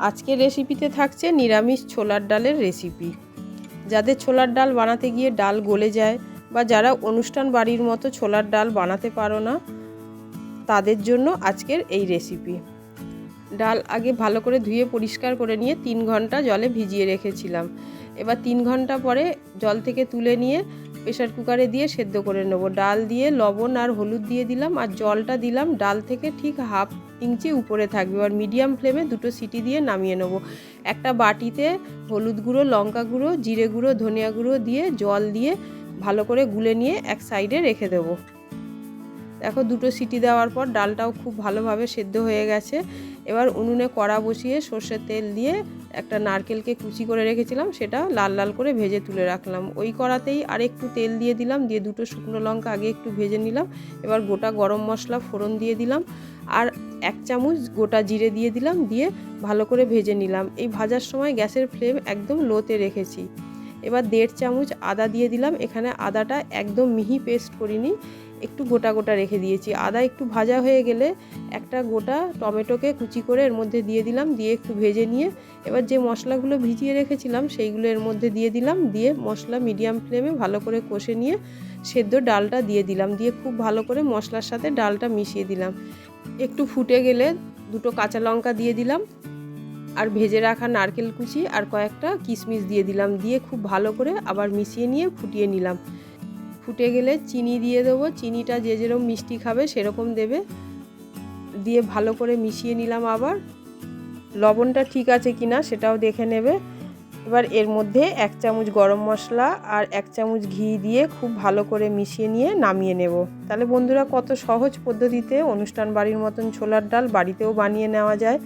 আজকের রেসিপিতে থাকছে নিরামিষ ছোলার ডালের রেসিপি। যাদের ছোলার ডাল বানাতে গিয়ে ডাল গলে যায় বা যারা অনুষ্ঠান বাড়ির মতো ছোলার ডাল বানাতে পারো না, তাদের জন্য আজকের এই রেসিপি। ডাল আগে ভালো করে ধুয়ে পরিষ্কার করে নিয়ে 3 ঘন্টা জলে ভিজিয়ে রেখেছিলাম। এবার 3 ঘন্টা পরে জল থেকে তুলে নিয়ে প্রেসার কুকারে দিয়ে সেদ্ধ করে নেব। ডাল দিয়ে লবণ আর হলুদ দিয়ে দিলাম, আর জলটা দিলাম ডাল থেকে ঠিক হাফ ইঞ্চি উপরে থাকবে। আর মিডিয়াম ফ্লেমে 2টো সিটি দিয়ে নামিয়ে নেব। একটা বাটিতে হলুদ গুঁড়ো, লঙ্কা গুঁড়ো, জিরে গুঁড়ো, ধনিয়া গুঁড়ো দিয়ে জল দিয়ে ভালো করে গুলে নিয়ে এক সাইডে রেখে দেবো। দেখো 2টো সিটি দেওয়ার পর ডালটাও খুব ভালোভাবে সেদ্ধ হয়ে গেছে। এবার উনুনে কড়া বসিয়ে সর্ষের তেল দিয়ে একটা নারকেলকে কুচি করে রেখেছিলাম, সেটা লাল লাল করে ভেজে তুলে রাখলাম। ওই কড়াতেই আর একটু তেল দিয়ে দিলাম, দিয়ে 2টো শুকনো লঙ্কা আগে একটু ভেজে নিলাম। এবার গোটা গরম মশলা ফোড়ন দিয়ে দিলাম, আর 1 চামচ গোটা জিরে দিয়ে দিলাম, দিয়ে ভালো করে ভেজে নিলাম। এই ভাজার সময় গ্যাসের ফ্লেম একদম লোতে রেখেছি। এবার 1.5 চামচ আদা দিয়ে দিলাম। এখানে আদাটা একদম মিহি পেস্ট করিনি, একটু গোটা গোটা রেখে দিয়েছি। আদা একটু ভাজা হয়ে গেলে একটা গোটা টমেটোকে কুচি করে এর মধ্যে দিয়ে দিলাম, দিয়ে একটু ভেজে নিয়ে এবার যে মশলাগুলো ভিজিয়ে রেখেছিলাম সেইগুলো এর মধ্যে দিয়ে দিলাম, দিয়ে মশলা মিডিয়াম ফ্লেমে ভালো করে কষে নিয়ে সেদ্ধ ডালটা দিয়ে দিলাম, দিয়ে খুব ভালো করে মশলার সাথে ডালটা মিশিয়ে দিলাম। একটু ফুটে গেলে 2টো কাঁচা লঙ্কা দিয়ে দিলাম, আর ভেজে রাখা নারকেল কুচি আর কয়েকটা কিশমিশ দিয়ে দিলাম, দিয়ে খুব ভালো করে আবার মিশিয়ে নিয়ে ফুটিয়ে নিলাম। ফুটে গেলে চিনি দিয়ে দেবো, চিনিটা যে যেরকম মিষ্টি খাবে সেরকম দেবে, দিয়ে ভালো করে মিশিয়ে নিলাম। আবার লবণটা ঠিক আছে কিনা সেটাও দেখে নেবে। এবার এর মধ্যে 1 চামচ গরম মশলা আর 1 চামচ ঘি দিয়ে খুব ভালো করে মিশিয়ে নিয়ে নামিয়ে নেব। তাহলে বন্ধুরা, কত সহজ পদ্ধতিতে অনুষ্ঠান বাড়ির মতন ছোলার ডাল বাড়িতেও বানিয়ে নেওয়া যায়।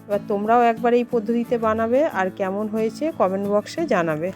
এবার তোমরাও একবার এই পদ্ধতিতে বানাবে, আর কেমন হয়েছে কমেন্ট বক্সে জানাবে।